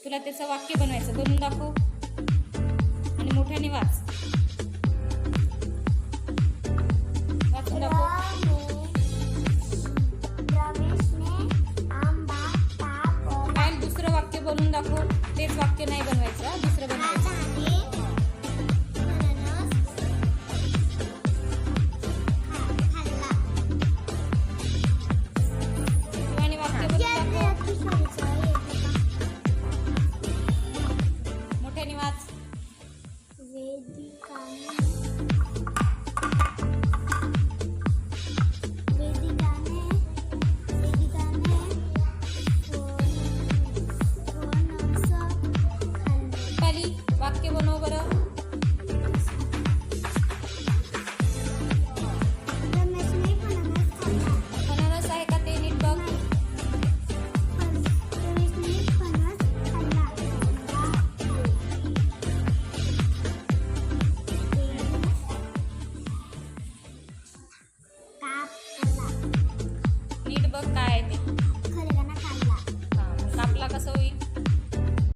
तुला त्याचं वाक्य बनवायचं. बनवून दाखव आणि मोठ्याने वाच. वाचून दाखव. काय दुसरं वाक्य बनवून दाखव. तेच वाक्य नाही बनवायचं, दुसरं बनवायचं. शिवानी वाक्य बनवून दाखव. मोठ्याने वाच. रुपाली वाक्य बनव बरं. फणस आहे का ते नीट बघ. नीट बघ काय आहे ते. कापला कसं होईल.